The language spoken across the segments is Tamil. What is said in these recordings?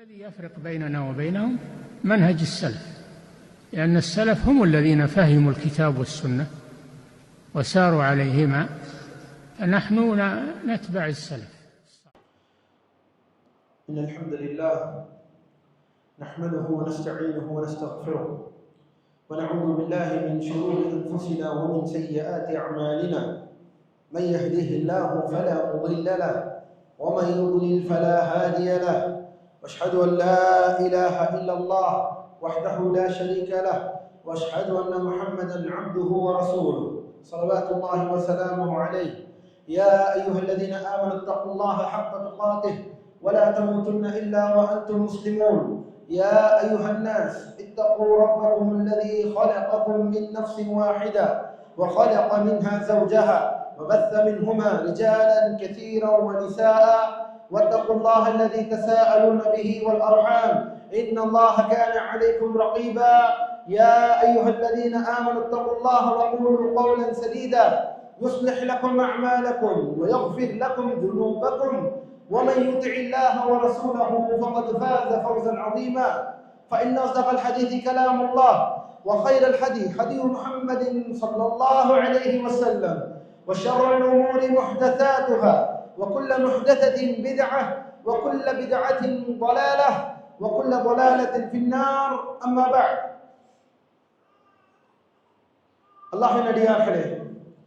الذي يفرق بيننا وبينهم منهج السلف، لأن السلف هم الذين فهموا الكتاب والسنة وساروا عليهما، فنحن نتبع السلف. إن الحمد لله نحمده ونستعينه ونستغفره ونعوذ بالله من شرور أنفسنا ومن سيئات أعمالنا. من يهده الله فلا مضل له ومن يضلل فلا هادي له. واشهد ان لا اله الا الله وحده لا شريك له واشهد ان محمدا عبده ورسوله صلوات الله وسلامه عليه. يا ايها الذين امنوا اتقوا الله حق تقاته ولا تموتن الا وانتم مسلمون. يا ايها الناس اتقوا ربكم الذي خلقكم من نفس واحده وخلق منها زوجها وبث منهما رجالا كثيرا ونساء، واتقوا الله الذي تساءلون به والأرحام إن الله كان عليكم رقيبا. يا أيها الذين آمنوا اتقوا الله وقولوا قولا سديدا يصلح لكم أعمالكم ويغفر لكم ذنوبكم، ومن يطع الله ورسوله فقد فاز فوزا عظيما. فإن أصدق الحديث كلام الله، وخير الحديث حديث محمد صلى الله عليه وسلم، وشر الأمور محدثاتها وكل محدثة بدعة وكل بدعة ضلالة وكل ضلالة في النار. أما بعد. அல்லாஹ்வின் அடியார்களே,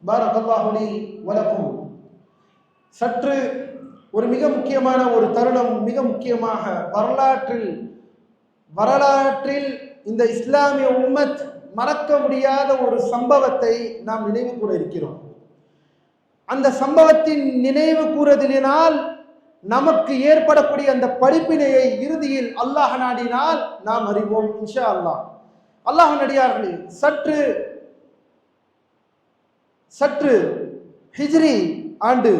பாரக்கல்லாஹு லீ வலக்கும். சற்று ஒரு மிக முக்கியமான ஒரு தருணம், மிக முக்கியமாக வரலாற்றில் இந்த இஸ்லாமிய உம்மத் மறக்க முடியாத ஒரு சம்பவத்தை நாம் நினைவு கூற இருக்கிறோம். அந்த சம்பவத்தின் நினைவு கூறுவதினால் நமக்கு ஏற்படக்கூடிய அந்த படிப்பினையை இறுதியில் அல்லாஹ் நாடினால் நாம் அறிவோம் இன்ஷா அல்லாஹ். அல்லாஹ் நடிகார்களே, சற்று ஹிஜ்ரி ஆண்டு,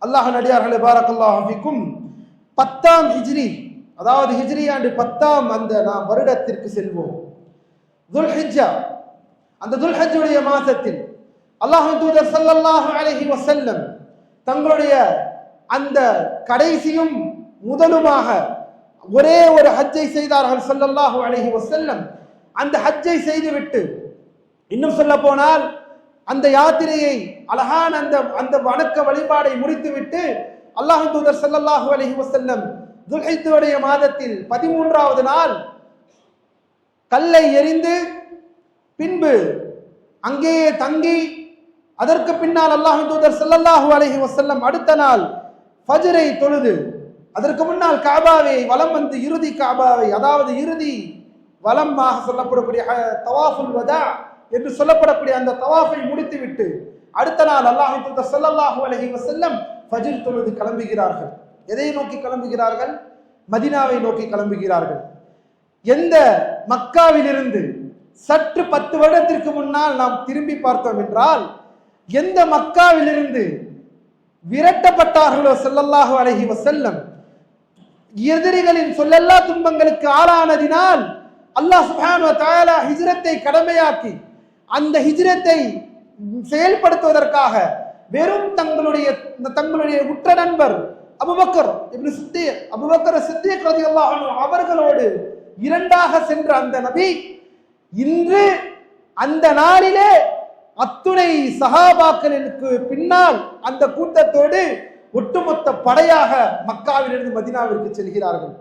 அல்லாஹ் நடிகார்களே பாரக்கல்லாஹு ஃபீக்கும், 10ஆம் ஹிஜ்ரி, அதாவது ஹிஜ்ரி ஆண்டு 10ஆம் அந்த நாம் வருடத்திற்கு செல்வோம். துல்ஹிஜ்ஜா, அந்த துல்ஹஜ்ஜுடைய மாதத்தில் அல்லாஹ்வின் தூதர் ஸல்லல்லாஹு அலைஹி வஸல்லம் தங்களுடைய அந்த கடைசியும் முதலுமாக ஒரே ஒரு ஹஜ்ஜை செய்தார்கள் ஸல்லல்லாஹு அலைஹி வஸல்லம். அந்த ஹஜ்ஜை செய்துவிட்டு, இன்னும் சொல்ல போனால் அந்த யாத்திரையை அழகான அந்த வணக்க வழிபாடை முடித்துவிட்டு அல்லாஹ்வின் தூதர் ஸல்லல்லாஹு அலைஹி வஸல்லம் துல்ஹிஜ்ஜுடைய மாதத்தில் 13வது நாள் கல்லை எறிந்து பின்பு அங்கேயே தங்கி, அதற்கு பின்னால் அல்லாஹ்வின் தூதர் ஸல்லல்லாஹு அலைஹி வஸல்லம் அடுத்த நாள் ஃபஜ்ரை தொழுது, அதற்கு முன்னால் காபாவை வலம் வந்து இறுதி காபாவை, அதாவது இறுதி வலமாக சொல்லப்படக்கூடிய தவாஃபுல் வதா என்று சொல்லப்படக்கூடிய அந்த தவாஃபை முடித்துவிட்டு அடுத்த நாள் அல்லாஹ்வின் தூதர் ஸல்லல்லாஹு அலைஹி வஸல்லம் ஃபஜ்ர் தொழுது கிளம்புகிறார்கள். எதை நோக்கி கிளம்புகிறார்கள்? மதீனாவை நோக்கி கிளம்புகிறார்கள். எந்த மக்காவிலிருந்து சற்று 10 வருடத்திற்கு முன்னால் நாம் திரும்பி பார்த்தோம் என்றால், எந்த மக்காவிலிருந்து விரட்டப்பட்டார்களோ ஸல்லல்லாஹு அலைஹி வஸல்லம், எதிரிகளின் சொல்லல்லா துன்பங்களுக்கு ஆளானதினால் அல்லாஹ் சுப்ஹானஹு வ தஆலா ஹிஜ்ரத்தை கடமையாக்கி, அந்த ஹிஜ்ரத்தை செயல்படுத்துவதற்காக வெறும் தங்களுடைய உற்ற நண்பர் அபூபக்கர் சித்தீக் ரலியல்லாஹு அன்ஹு அவர்களோடு இரண்டாக சென்ற அந்த நபி இன்று அந்த நாளிலே அத்துணை சஹாபாக்களுக்கு பின்னால் அந்த கூட்டத்தோடு ஒட்டுமொத்த படையாக மக்காவிலிருந்து மதீனாவிற்கு செல்கிறார்கள்.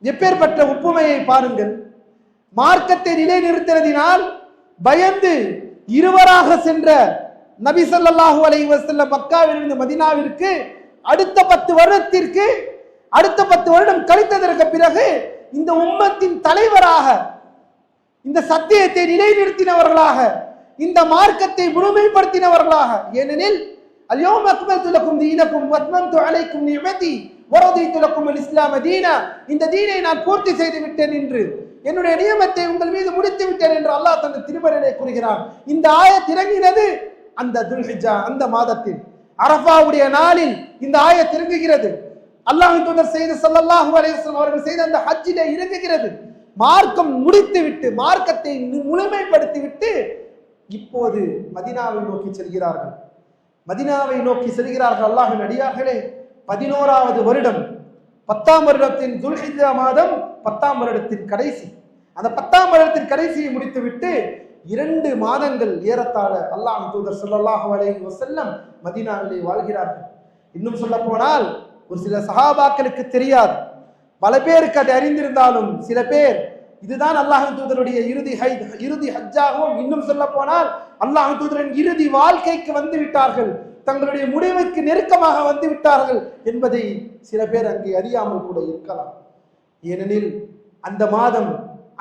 எப்பேற்பட்ட ஒப்புமையை பாருங்கள். மார்க்கத்தை நிலைநிறுத்தினதினால் பயந்து இருவராக சென்ற நபி ஸல்லல்லாஹு அலைஹி வஸல்லம் மக்காவிலிருந்து மதீனாவிற்கு அடுத்த 10 வருடம் கழித்ததற்கு பிறகு இந்த உம்மத்தின் தலைவராக, இந்த சத்தியத்தை நிலைநிறுத்தினவர்களாக, இந்த மார்க்கத்தை முழுமைப்படுத்தினவர்களாக. ஏனெனில் அல்யௌம அக்மல்து லக்கும் தீனக்கும் வஅத்மம்து அலைக்கும் நிஅமதி வரதீது லக்கும் அல் இஸ்லாம தீனா, இந்த தீனை நான் பூர்த்தி செய்து விட்டேன் என்று, என்னுடைய நியமத்தை உங்கள் மீது முடித்து விட்டேன் என்று அல்லாஹ் தனது திருமறையிலே கூறுகிறான். இந்த ஆயத் இறங்கினது அந்த துல்ஹிஜ்ஜா அந்த மாதத்தில், அரஃபாவுடைய நாளில் இந்த ஆயத் இறங்குகிறது. அல்லாஹ்வின் தூதர் ஸல்லல்லாஹு அலைஹி வஸல்லம் அவர்கள் செய்த அந்த ஹஜ்ஜிலே இறங்குகிறது. மார்க்கம் முடித்துவிட்டு, மார்க்கத்தை முழுமைப்படுத்திவிட்டு இப்போது மதீனாவை நோக்கி செல்கிறார்கள். அல்லாஹ்வின் அடியார்களே, 11வது வருடம் 10ஆம் வருடத்தின் துல்ஹிஜ்ஜா மாதம் 10ஆம் வருடத்தின் கடைசி. அந்த 10ஆம் வருடத்தின் கடைசியை முடித்துவிட்டு 2 மாதங்கள் ஏறத்தாழ அல்லாஹ் தூதர் ஸல்லல்லாஹு அலைஹி வஸல்லம் மதீனாவிலே வாழ்கிறார்கள். இன்னும் சொல்ல போனால் ஒரு சில சஹாபாக்களுக்கு தெரியாது, பல பேருக்கு அது அறிந்திருந்தாலும் சில பேர் இதுதான் அல்லாஹ் தூதருடைய இறுதி ஹஜ்ஜாகவும், இன்னும் சொல்ல போனால் அல்லாஹ் தூதரின் இறுதி வாழ்க்கைக்கு வந்து விட்டார்கள், தங்களுடைய முடிவுக்கு நெருக்கமாக வந்து விட்டார்கள் என்பதை சில பேர் அங்கே அறியாமல் கூட இருக்கலாம். ஏனெனில் அந்த மாதம்,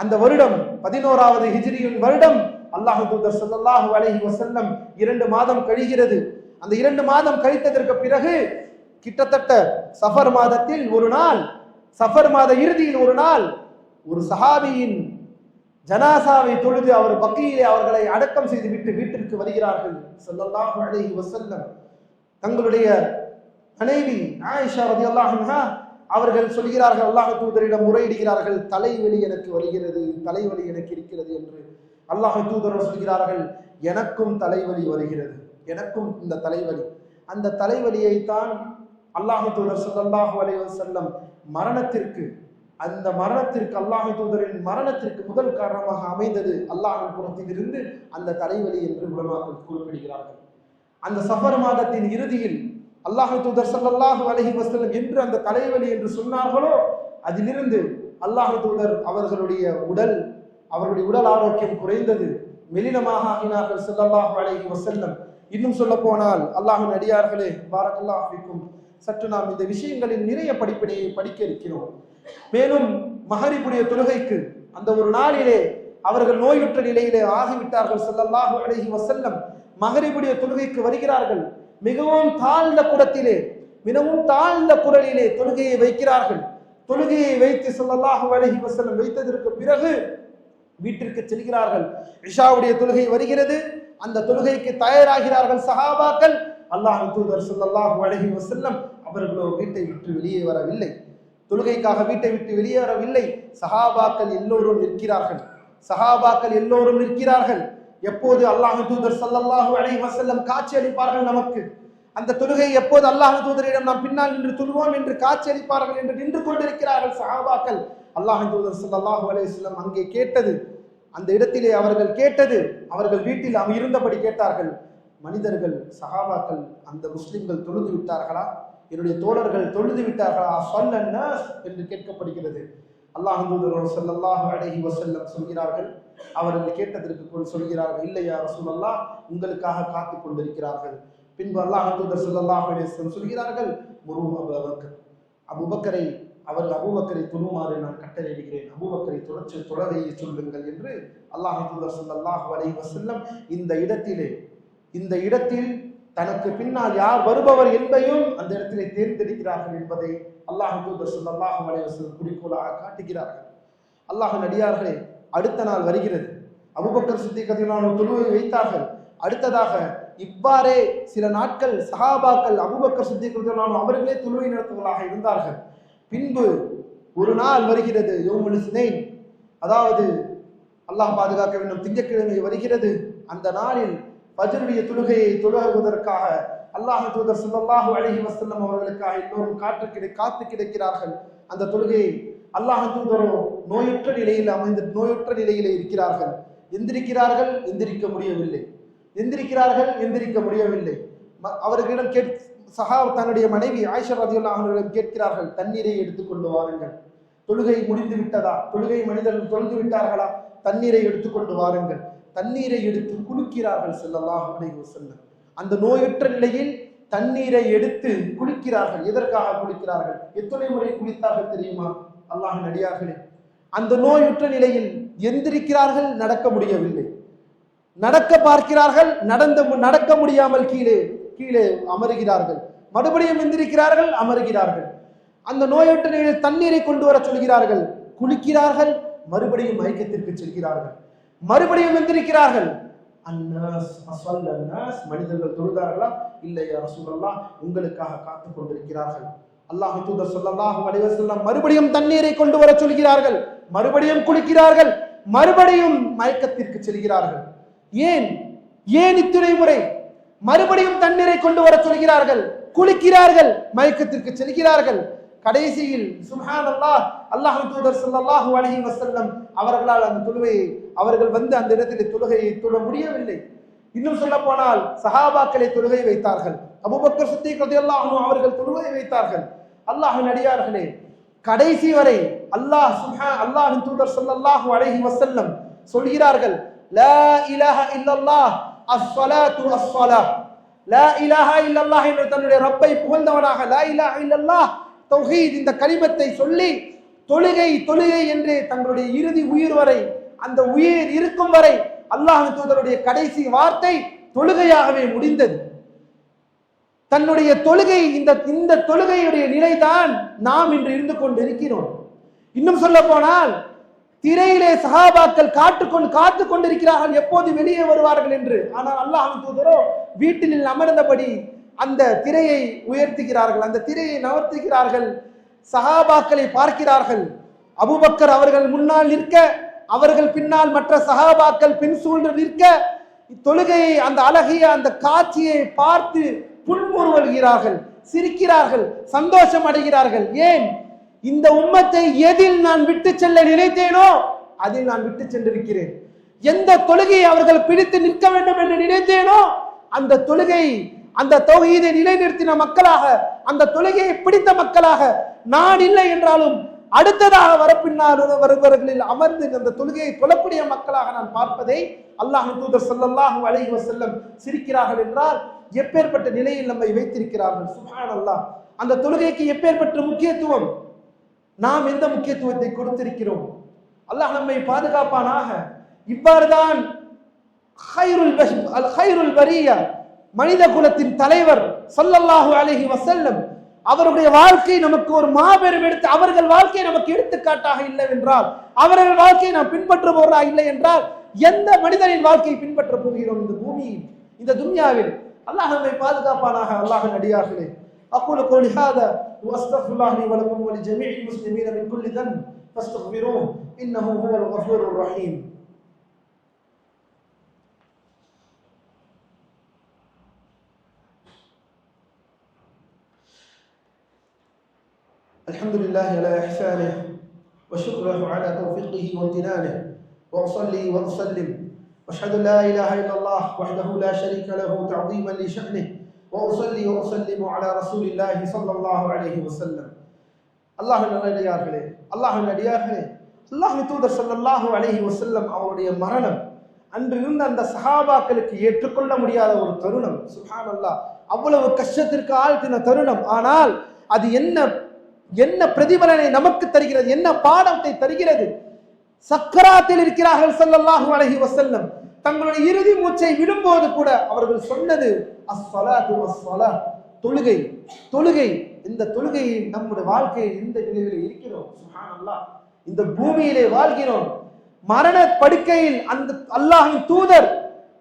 அந்த வருடம் 11வது ஹிஜ்ரியின் வருடம் அல்லாஹ் தூதர் ஸல்லல்லாஹு அலைஹி வஸல்லம் 2 மாதம் கழிகிறது. அந்த 2 மாதம் கழித்ததற்கு பிறகு கிட்டத்தட்ட சஃபர் மாதத்தில் ஒரு நாள், சஃபர் மாத இறுதியில் ஒரு நாள், ஒரு சஹாபியின் ஜனாசாவை தொழுது அவர் பக்கியிலே அவர்களை அடக்கம் செய்து விட்டு வீட்டிற்கு வருகிறார்கள் ஸல்லல்லாஹு அலைஹி வஸல்லம். தங்களுடைய மனைவி ஆயிஷா ரலியல்லாஹு அன்ஹா அவர்கள் சொல்கிறார்கள், அல்லாஹ் தூதரிடம் முறையிடுகிறார்கள், தலைவலி எனக்கு வருகிறது, தலைவலி எனக்கு இருக்கிறது என்று. அல்லாஹ் தூதர் சொல்கிறார்கள், எனக்கும் தலைவலி வருகிறது, எனக்கும் இந்த தலைவலி. அந்த தலைவலியை தான் அல்லாஹ் தூதர் ஸல்லல்லாஹு அலைஹி வஸல்லம் மரணத்திற்கு, அந்த மரணத்திற்கு, அல்லாஹ் தூதரின் மரணத்திற்கு முதல் காரணமாக அமைந்தது அல்லாஹ்வின் புறத்தில் இருந்து அந்த தலைவலி என்று உலமாக்கள் குறிப்பிடுகிறார்கள். அந்த சஃபர் மாதத்தின் இறுதியில் அல்லாஹ் தூதர் ஸல்லல்லாஹு அலைஹி வஸல்லம் என்று அந்த தலைவலி என்று சொன்னார்களோ, அதிலிருந்து அல்லாஹ் தூதர் அவர்களுடைய உடல் ஆரோக்கியம் குறைந்தது, மெலினமாக ஆகினார்கள் ஸல்லல்லாஹு அலைஹி வஸல்லம். இன்னும் சொல்ல போனால் அல்லாஹ்வின் அடியார்களே, பாரக்கல்லாஹு ஃபீக்கும், சற்று நாம் இந்த விஷயங்களில் நிறைய படிப்பினையை படிக்க இருக்கிறோம். மேலும் மகரிபுடைய தொழுகைக்கு அந்த ஒரு நாளிலே அவர்கள் நோயுற்ற நிலையிலே ஆகிவிட்டார்கள் ஸல்லல்லாஹு அலைஹி வஸல்லம். மகரிபுடைய தொழுகைக்கு வருகிறார்கள், மிகவும் தாழ்ந்த குரத்திலே, மிகவும் தாழ்ந்த குரலிலே தொழுகையை வைக்கிறார்கள். தொழுகையை வைத்து ஸல்லல்லாஹு அலைஹி வஸல்லம் வைத்ததற்கு பிறகு வீட்டிற்கு செல்கிறார்கள். இஷாவுடைய தொழுகை வருகிறது, அந்த தொழுகைக்கு தயாராகிறார்கள் சஹாபாக்கள். அல்லாஹ் தூதர் ஸல்லல்லாஹு அலைஹி வஸல்லம் அவர்களோ வீட்டை விட்டு வெளியே வரவில்லை, தொழுகைக்காக வீட்டை விட்டு வெளியே வரவில்லை. சஹாபாக்கள் எல்லோரும் நிற்கிறார்கள். எப்போது அல்லாஹ் தூதர் ஸல்லல்லாஹு அலைஹி வஸல்லம் காட்சி அளிப்பார்கள் நமக்கு, அந்த தொழுகை எப்போது அல்லாஹ் தூதரிடம் நாம் பின்னால் நின்று தொழுவோம் என்று காட்சி அளிப்பார்கள் என்று நின்று கொண்டிருக்கிறார்கள் சஹாபாக்கள். அல்லாஹ் தூதர் ஸல்லல்லாஹு அலைஹி வஸல்லம் அங்கே கேட்டது, அந்த இடத்திலே அவர்கள் கேட்டது, அவர்கள் வீட்டில் இருந்தபடி கேட்டார்கள், மனிதர்கள் சஹாபாக்கள் அந்த முஸ்லிம்கள் தொழுது விட்டார்களா, என்னுடைய தோழர்கள் தொழுது விட்டார்களா ஸல்லன்னாஸ் என்று கேட்கப்படுகிறது. அல்லாஹ் தூதர் ஸல்லல்லாஹு அலைஹி வஸல்லம் சொல்கிறார்கள், அவர்கள் கேட்டதற்கு சொல்கிறார்கள், இல்லையா ரசூலல்லாஹ், உங்களுக்காக காத்துக் கொண்டிருக்கிறார்கள். பின்பு அல்லாஹ் தூதர் ஸல்லல்லாஹு அலைஹி வஸல்லம் சொல்கிறார்கள், அபூபக்கரை தொழுமாறு நான் கட்டளையிடுகிறேன், அபூபக்கரை தொடரையை சொல்லுங்கள் என்று அல்லாஹ் தூதர் ஸல்லல்லாஹு அலைஹி வஸல்லம் இந்த இடத்தில் தனக்கு பின்னால் யார் வருபவர் என்பதையும் அந்த இடத்திலே தேர்ந்தெடுக்கிறார்கள் என்பதை அல்லாஹ் தூதர் ஸல்லல்லாஹு அலைஹி வஸல்லம் குறிக்கோளாக காட்டுகிறார்கள். அல்லாஹ்வின் அடியார்களே, அடுத்த நாள் வருகிறது, அபூபக்கர் சித்திக் ரலியல்லாஹு அன்ஹு தொழுகை வைத்தார்கள். அடுத்ததாக இவ்வாறே சில நாட்கள் சஹாபாக்கள் அபூபக்கர் சித்திக் ரலியல்லாஹு அன்ஹு அவர்களே தொழுகை நடத்துவதாக இருந்தார்கள். பின்பு ஒரு நாள் வருகிறது, யௌமுல் இஸ்னைன், அதாவது அல்லாஹ் பாதுகாக்க வேண்டும், திங்கட்கிழமை வருகிறது. அந்த நாளில் ஃபஜ்ருடைய தொழுகையை தொழுவதற்காக அல்லாஹ் தூதர் ஸல்லல்லாஹு அலைஹி வஸல்லம் அவர்களுக்காக எல்லோரும் காத்து கிடக்கிறார்கள். அந்த தொழுகையை அல்லாஹ் தூதரோ நோயுற்ற நிலையிலே இருக்கிறார்கள். எந்திரிக்க முடியவில்லை. அவர்களிடம் தன்னுடைய மனைவி ஆயிஷா ரலியல்லாஹு அன்ஹா கேட்கிறார்கள், தண்ணீரை எடுத்துக்கொண்டு வாருங்கள், தொழுகை முடிந்து விட்டதா, மனிதர்கள் தொழுது விட்டார்களா, தண்ணீரை எடுத்துக்கொண்டு வாருங்கள். தண்ணீரை எடுத்து குளிக்கிறார்கள் ஸல்லல்லாஹு அலைஹி வஸல்லம். அந்த நோயுற்ற நிலையில் தண்ணீரை எடுத்து குளிக்கிறார்கள். எதற்காக குளிக்கிறார்கள்? எத்தனை முறை குளித்தார்கள் தெரியுமா அல்லாஹ்வின் அடியார்களே? அந்த நோயுற்ற நிலையில் எந்திரிக்கிறார்கள், நடக்க முடியவில்லை, நடக்க பார்க்கிறார்கள், நடக்க முடியாமல் கீழே அமருகிறார்கள், மறுபடியும் எந்திரிக்கிறார்கள், அமருகிறார்கள். அந்த நோயுற்ற நிலையில் தண்ணீரை கொண்டு வர சொல்கிறார்கள், குளிக்கிறார்கள், மறுபடியும் மயக்கத்திற்கு செல்கிறார்கள், மறுபடியும் எந்திரிக்கிறார்கள். மனிதர்கள் தொழுதார்களா? இல்லையா ரசூலல்லாஹ், உங்களுக்காக காத்துக் கொண்டிருக்கிறார்கள். அல்லாஹ் தூதர் ஸல்லல்லாஹு அலைஹி வஸல்லம் மறுபடியும் தண்ணீரை கொண்டு வர சொல்கிறார்கள், மறுபடியும் குளிக்கிறார்கள், மறுபடியும் மயக்கத்திற்கு செல்கிறார்கள். ஏன் இத்துணை முறை மறுபடியும் தண்ணீரை கொண்டு வர சொல்கிறார்கள், குளிக்கிறார்கள், மயக்கத்திற்கு செல்கிறார்கள்? கடைசியில் சுப்ஹானல்லாஹ் அல்லாஹ்வின் தூதர் ஸல்லல்லாஹு அலைஹி வஸல்லம் அவர்களால் அந்த தொழுகையை அவர்கள் வந்து அந்த இடத்திலே தொழுகையை தொழ முடியவில்லை. இன்னும் சொல்ல போனால் சஹாபாக்களை தொழுகை வைத்தார்கள். அபூபக்கர் சித்திக் ரலியல்லாஹு அன்ஹு அவர்கள் தொழுகை வைத்தார்கள். அல்லாஹ்வின் அடியார்களே, கடைசி வரை அல்லாஹ்வின் தூதர் ஸல்லல்லாஹு அலைஹி வஸல்லம் சொல்கிறார்கள், லா இலாஹா இல்லல்லாஹ் அஸ்ஸலாத்து அஸ்ஸலாஹ். லா இலாஹா இல்லல்லாஹ் என்று தன்னுடைய ரப்பை புகழ்ந்தவனாக லா இலாஹா இல்லல்லாஹ் தௌஹீத் இந்த கலிமத்தை சொல்லி தொழுகை தொழுகை என்று தங்களுடைய இறுதி உயிர் வரை, அந்த உயிர் இருக்கும் வரை அல்லாஹ்வின் தூதருடைய கடைசி வார்த்தை தொழுகையாகவே முடிந்தது. தன்னுடைய தொழுகை இந்த தொழுகையுடைய நிலைதான் நாம் இன்று இருந்து கொண்டிருக்கிறோம். இன்னும் சொல்ல போனால் திரையிலே சஹாபாக்கள் காத்து கொண்டிருக்கிறார்கள் எப்போது வெளியே வருவார்கள் என்று. ஆனால் அல்லாஹ்வின் தூதரோ வீட்டில் அமர்ந்தபடி அந்த திரையை உயர்த்துகிறார்கள், அந்த திரையை நவர்த்துகிறார்கள். சஹாபாக்களை பார்க்கிறார்கள். அபூபக்கர் அவர்கள் முன்னால் நிற்க, அவர்கள் பின்னால் மற்ற சஹாபாக்கள் பின் சூழ்ந்து நிற்க, தொழுகையை அந்த அழகிய அந்த காட்சியை பார்த்து புன்முறுவல்கிறார்கள், சிரிக்கிறார்கள், சந்தோஷம் அடைகிறார்கள். ஏன்? இந்த உம்மத்தை எதில் நான் விட்டு செல்ல நினைத்தேனோ அதில் நான் விட்டு சென்றிருக்கிறேன். எந்த தொழுகையை அவர்கள் பிடித்து நிற்க வேண்டும் என்று நினைத்தேனோ அந்த தொழுகை, அந்த தௌஹீதை நிலைநிறுத்தின மக்களாக, அந்த தொழுகையை பிடித்த மக்களாக நான் இல்லை என்றாலும் அடுத்ததாக வரப்பின்னால் வருபவர்களில் அமர்ந்து அந்த தொழுகையை தொழக்கூடிய மக்களாக நான் பார்ப்பதை அல்லாஹ்வின் தூதர் ஸல்லல்லாஹு அலைஹி வஸல்லம் சிரிக்கிறார்கள் என்றால் எப்பேற்பட்ட நிலையில் நம்மை வைத்திருக்கிறார்கள். சுப்ஹானல்லாஹ். அந்த தொழுகைக்கு எப்பேற்பட்ட முக்கியத்துவம், நாம் எந்த முக்கியத்துவத்தை கொடுத்திருக்கிறோம். அல்லாஹ் நம்மை பாதுகாப்பானாக. இவ்வாறுதான் ஹைருல் பரியா மனித குலத்தின் தலைவர் ஸல்லல்லாஹு அலைஹி வஸல்லம் அவருடைய வாழ்க்கை நமக்கு ஒரு மாபெரும் அவர்கள் வாழ்க்கை நமக்கு எடுத்துக்காட்டாக இல்லை என்றால், அவர்கள் வாழ்க்கையை நாம் பின்பற்றுபவர்களாக இல்லை என்றால் எந்த மனிதனின் வாழ்க்கையை பின்பற்ற போகிறோம் இந்த பூமியில், இந்த துன்யாவில்? அல்லாஹ் நம்மை பாதுகாப்பானாக. அல்லாஹ்வின் அடியார்களே, அகூலு கௌலி ஹாதா வ அஸ்தக்ஃபிருல்லாஹ் லி வ லக்கும் வ லிஜமீஇல் முஸ்லிமீன மின் குல்லி தன்ப் ஃபஸ்தக்ஃபிரூஹு இன்னஹு ஹுவல் கஃபூருர் ரஹீம். الحمد لله على إحسانه وشكره على توفيقه وامتنانه وأصلي وأسلم وأشهد أن لا إله إلا الله وحده لا شريك له تعظيما لشأنه وأصلي وأسلم على رسول الله صلى الله عليه وسلم. அல்லாஹ்வின் அடியார்களே, அல்லாஹ்வின் தூதர் ஸல்லல்லாஹு அலைஹி வஸல்லம் அவருடைய மரணம் அன்றிருந்த அந்த சஹாபாக்களுக்கு ஏற்றுக்கொள்ள முடியாத ஒரு தருணம். சுப்ஹானல்லாஹ். அவ்வளவு கஷ்டத்திற்கு ஆழ்த்தின தருணம். ஆனால் அது என்ன பிரதிபலனை நமக்கு தருகிறது, என்ன பாடத்தை தருகிறது? சக்கராத்தில் இருக்கிறார்கள் ஸல்லல்லாஹு அலைஹி வஸல்லம். தங்களுடைய இறுதி மூச்சை விடும்போது கூட அவர்கள் சொன்னது அஸ்ஸலாத்து வஸ்ஸலாஹ், தொழுகை தொழுகை. இந்த தொழுகையை நம்முடைய வாழ்க்கையில் இந்த நிலையில் இருக்கிறோம். சுப்ஹானல்லாஹ். இந்த பூமியிலே வாழ்கிறோம். மரண படுக்கையில் அந்த அல்லாஹ்வின் தூதர்,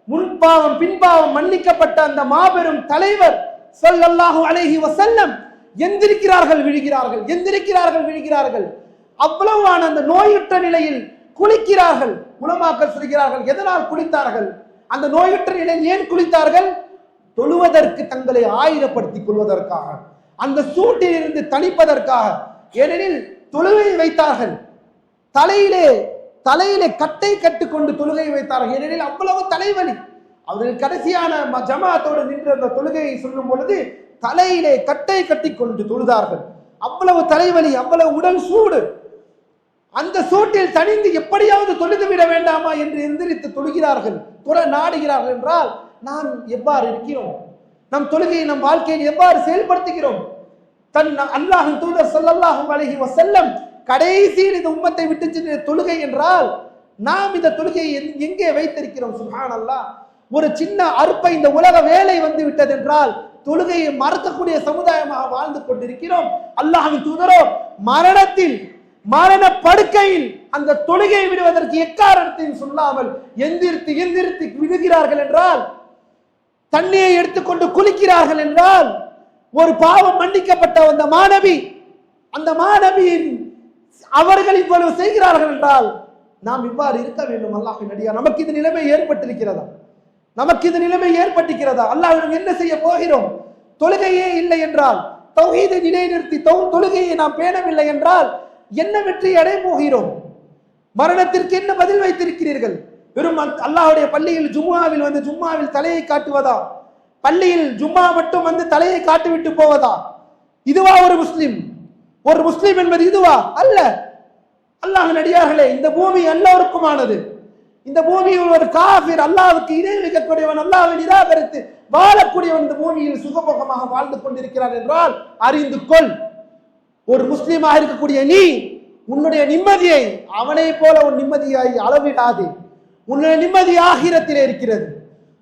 முன்பாவம் பின்பாவம் மன்னிக்கப்பட்ட அந்த மாபெரும் தலைவர் ஸல்லல்லாஹு அலைஹி வஸல்லம் எந்திரிக்கிறார்கள், விழுகிறார்கள், எந்திரிக்கிறார்கள், விழுகிறார்கள். அவ்வளவான அந்த நோயுற்ற நிலையில் குளிக்கிறார்கள். உலமாக்கள் சொல்கிறார்கள், எதனால் குளித்தார்கள்? அந்த நோயுற்ற நிலையில் ஏன் குளித்தார்கள்? தொழுவதற்கு, தங்களை ஆயுதப்படுத்திக் கொள்வதற்காக, அந்த சூட்டில் இருந்து தணிப்பதற்காக. ஏனெனில் தொழுகை வைத்தார்கள், தலையிலே கட்டை கட்டுக்கொண்டு தொழுகை வைத்தார்கள். ஏனெனில் அவ்வளவு தலைவலி. அவர்கள் கடைசியான ஜமாத்தோடு நின்று அந்த தொழுகையை சொல்லும் பொழுது தலையிலே கட்டை கட்டி கொண்டு தொழுதார்கள். அவ்வளவு தலைவலி, அவ்வளவு உடல் சூடு. அந்த சூட்டில் தணிந்து எப்படியாவது தொழுது விட வேண்டாமா என்று எந்திரித்து தொழுகிறார்கள், நாடுகிறார்கள். என்றால் நாம் எவ்வாறு இருக்கிறோம்? நம் தொழுகையை நம் வாழ்க்கையில் எவ்வாறு செயல்படுத்துகிறோம்? அல்லாஹ்வின் தூதர் ஸல்லல்லாஹு அலைஹி வஸல்லம் கடைசியில் இந்த உம்மத்தை விட்டு சென்ற தொழுகை என்றால் நாம் இந்த தொழுகையை எங்கே வைத்திருக்கிறோம்? சுப்ஹானல்லாஹ். ஒரு சின்ன அற்ப இந்த உலக வேலை வந்து விட்டது என்றால் தொழுகையை மறக்கக்கூடிய சமுதாயமாக வாழ்ந்து கொண்டிருக்கிறோம். அல்லாஹ்வின் தூதரோ மரண படுக்கையில் அந்த தொழுகையை விடுவதற்கு எக்காரணத்தையும் சொல்லாமல் எந்திரித்து விடுகிறார்கள் என்றால், தண்ணியை எடுத்துக்கொண்டு குளிக்கிறார்கள் என்றால், ஒரு பாவம் மன்னிக்கப்பட்ட அந்த மாணவியின் அவர்கள் இவ்வளவு செய்கிறார்கள் என்றால் நாம் இவ்வாறு இருக்க வேண்டும். அல்லாஹ்வின் அடியார், நமக்கு இந்த நிலைமை ஏற்பட்டிருக்கிறதா? நமக்கு இந்த நிலைமை ஏற்பட்டிருக்கிறதா? அல்லாஹ்விடம் என்ன செய்ய போகிறோம்? தொழுகையே இல்லை என்றால், தௌஹீதை நிலைநிறுத்தி தொழுகையை நாம் பேணவில்லை என்றால் என்ன வெற்றி அடைய போகிறோம்? மரணத்திற்கு என்ன பதில் வைத்திருக்கிறீர்கள்? வெறும் அல்லாஹ்வுடைய பள்ளியில் ஜும்மாவில் வந்து ஜும்மாவில் தலையை காட்டுவதா? பள்ளியில் ஜும்மா மட்டும் வந்து தலையை காட்டிவிட்டு போவதா? இதுவா ஒரு முஸ்லிம்? ஒரு முஸ்லிம் என்பது இதுவா? அல்ல. அல்லாஹ்வின் அடியார்களே, இந்த பூமி எல்லோருக்குமானது. இந்த பூமியில் ஒரு காஃபிர், அல்லாஹ்வுக்கு இணை வைக்கக்கூடியவன், அல்லாஹ்வை நிராகரித்து வாழக்கூடியவன் இந்த பூமியில் சுகபோகமாக வாழ்ந்து கொண்டிருக்கிறான் என்றால் அறிந்து கொள். ஒரு முஸ்லிமாக இருக்கக்கூடிய நீ உன்னுடைய நிம்மதியை அவனை போல உன் நிம்மதியை அளவிடாதே. உன்னுடைய நிம்மதி ஆகிரத்திலே இருக்கிறது,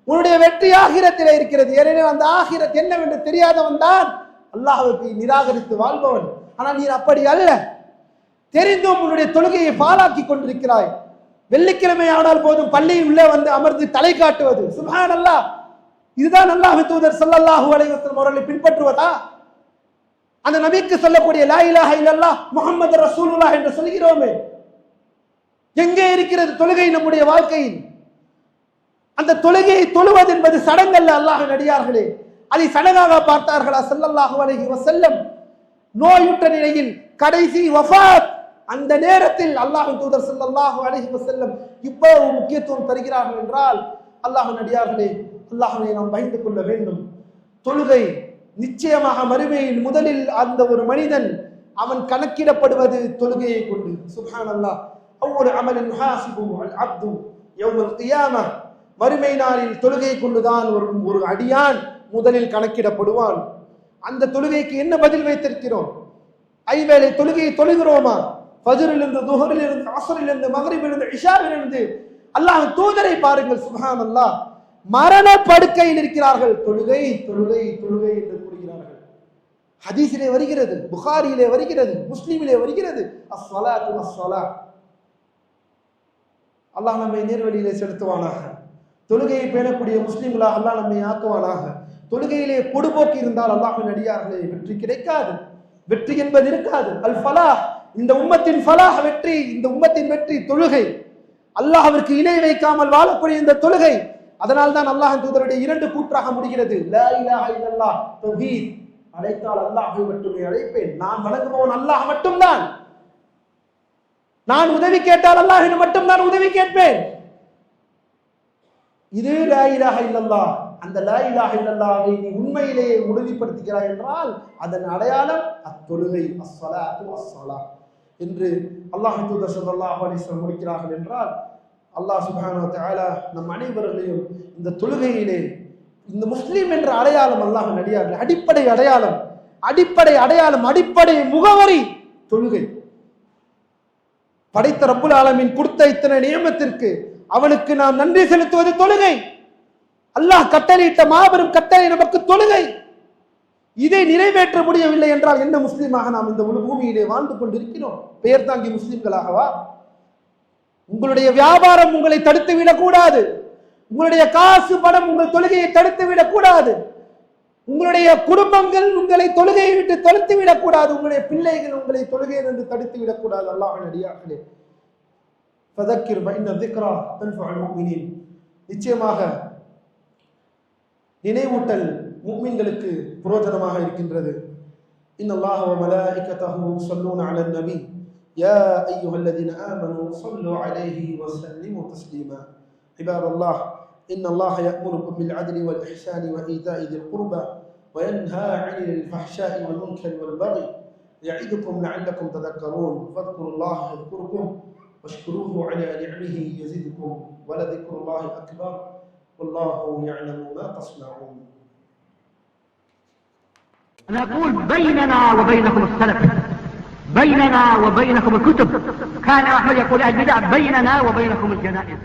உன்னுடைய வெற்றி ஆகிரத்திலே இருக்கிறது. ஏனெனில் அந்த ஆகிரத் என்னவென்று தெரியாதவன் தான் அல்லாஹ்வுக்கு நிராகரித்து வாழ்பவன். ஆனால் நீ அப்படி அல்ல. தெரிந்தும் உன்னுடைய தொழுகையை பாழாக்கி கொண்டிருக்கிறாய். வெள்ளிக்கிழமை ஆனால் போதும் பள்ளியில் உள்ளே வந்து அமர்ந்து தலை காட்டுவது. சுப்ஹானல்லாஹ். இதுதான் அல்லாஹ்வின் தூதர் ஸல்லல்லாஹு அலைஹி வஸல்லம் அவர்களை பின்பற்றுவதா? அந்த நபிக்கு சொல்லக்கூடிய லா இலாஹ இல்லல்லாஹ் முஹம்மது ரசூலுல்லாஹ் என்று சொல்கிறோமே, எங்கே இருக்கிறது தொழுகை நம்முடைய வாழ்க்கையில்? அந்த தொழுகையை தொழுவது என்பது சடங்கல்ல அல்லாஹ்வின் அடியார்களே. அதை சடங்காக பார்த்தார்களா ஸல்லல்லாஹு அலைஹி வஸல்லம்? நோயுற்ற நிலையில் கடைசி வஃபாத் அந்த நேரத்தில் அல்லாஹ்வின் தூதர் ஸல்லல்லாஹு அலைஹி வஸல்லம் இவ்வளவு முக்கியத்துவம் தருகிறார்கள் என்றால் அல்லாஹ்வின் அடியார்களே, அல்லாஹ்வை நாம் பயந்து கொள்ள வேண்டும். தொழுகை நிச்சயமாக மறுமையில் முதலில் அந்த ஒரு மனிதன் அவன் கணக்கிடப்படுவது தொழுகையை கொண்டு. சுப்ஹானல்லாஹ். அவ்வொரு அமலின் ஹாசிபு அல் அப்து யௌமல் கியாமஹ். மறுமை நாளில் தொழுகையை கொண்டுதான் ஒரு அடியான் முதலில் கணக்கிடப்படுவான். அந்த தொழுகைக்கு என்ன பதில் வைத்திருக்கிறோம்? ஐவேளை தொழுகையை தொழுகிறோமா? ஃபஜ்ரிலிருந்து, துஹரிலிருந்து, அஸ்ரிலிருந்து, மக்ரிபிலிருந்து, இஷாவிலிருந்து. அல்லாஹ் தூதரை பாருங்கள், சுப்ஹானல்லாஹ். மரண படுக்கையில் இருக்கிறார்கள், தொழுகை தொழுகை தொழுகை என்று கூறுகிறார்கள். ஹதீஸிலே வருகிறது, புகாரியிலே வருகிறது, முஸ்லிமிலே வருகிறது. அஸ்ஸலாத்து வஸ்ஸலாம். அல்லாஹ் நம்மை நேர்வழியிலே செலுத்துவானாக. தொழுகையை பேணக்கூடிய முஸ்லிம்களாக அல்லாஹ் நம்மை ஆக்குவானாக. தொழுகையிலே பொடுபோக்கு இருந்தால் அல்லாஹ்வின் அடியார்களே வெற்றி கிடைக்காது, வெற்றி என்பது இருக்காது. அல் ஃபலாஹ், இந்த உம்மத்தின் ஃபலாஹ் வெற்றி, இந்த உம்மத்தின் வெற்றி தொழுகை. அல்லாஹ்விற்கு இணை வைக்காமல் வாழக்கூடிய இந்த தொழுகை. அதனால் தான் அல்லாஹ்வின் தூதருடைய இரண்டு கூற்றாக முடிகிறது. லா இலாஹ இல்லல்லாஹ் தௌஹீத். அழைத்தால் அல்லாஹ்வை மட்டுமே அழைப்பேன். நான் வணங்குபவன் அல்லாஹ் மட்டும்தான். நான் உதவி கேட்டால் அல்லாஹ்விடம் மட்டும்தான் உதவி கேட்பேன். இது லா இலாஹ இல்லல்லாஹ். அந்த லா இலாஹ இல்லல்லாஹை நீ உண்மையிலேயே உறுதிப்படுத்துகிறாய் என்றால் அதன் அடையாளம் அத்தொழுகை, அஸ்ஸலாத்து வஸ்ஸலாம் என்று அல்லாஹ்வின் தூதர் ஸல்லல்லாஹு அலைஹி வஸல்லம் முடிக்கிறார்கள் என்றால் அல்லாஹ் சுப்ஹானஹு வ தஆலா நம் அனைவர்களையும் இந்த தொழுகையிலே இந்த முஸ்லிம் என்ற அடையாளம் அல்லாஹ்வின் அடியார்கள் அடிப்படை அடையாளம், அடிப்படை அடையாளம், அடிப்படை முகவரி தொழுகை. படைத்த ரப்புல் ஆலமீன் கொடுத்த இத்தனை நியமத்திற்கு அவனுக்கு நாம் நன்றி செலுத்துவது தொழுகை. அல்லாஹ் கட்டளையிட்ட மாபெரும் கட்டளை நமக்கு தொழுகை. இதை நிறைவேற்ற முடியவில்லை என்றால் என்ன முஸ்லீமாக நாம் இந்த பூமியிலே வாழ்ந்து கொண்டிருக்கிறோம்? பெயர் தாங்கி முஸ்லிம்களாகவா? உங்களுடைய வியாபாரம் உங்களை தடுத்து விடக்கூடாது. உங்களுடைய காசு பணம் உங்கள் தொழுகையை தடுத்து விடக்கூடாது. உங்களுடைய குடும்பங்கள் உங்களை தொழுகையை விட்டு தடுத்து விடக்கூடாது. உங்களுடைய பிள்ளைகள் உங்களை தொழுகையிலிருந்து தடுத்து விடக்கூடாது. அல்லாஹ்வின் அடியார்களே, ஃபதக்கிர் ஃபஇன்ன ذிக்ரா தன்ஃபஉல் முஃமினீன். நிச்சயமாக நினைவூட்டல் முஃமின்களுக்கு பிரயோஜனமாக இருக்கின்றது. இன்னல்லாஹ வ மலாயிகத்தஹு யுஸல்லூன அலன் நபி யா அய்யுஹல்லதீன ஆமனூ ஸல்லூ அலைஹி வ ஸல்லிமூ தஸ்லீமா. இபாதல்லாஹ், இன்னல்லாஹ யஅமுருக்கும் பில் அத்லி வல் இஹ்சானி வ ஈதாஇ தில் குர்பா வ யன்ஹா அனில் ஃபஹ்ஷாஇ வல் முன்கரி வல் பகி يعظكم لعلكم تذكرون فاذكروا الله يذكركم واشكروه على نعمه يزدكم ولذكر الله أكبر والله يعلم ما تصنعون. نقول بيننا وبينكم السلف، بيننا وبينكم الكتب. كان أحمد يقول البدع بيننا وبينكم الجنائز.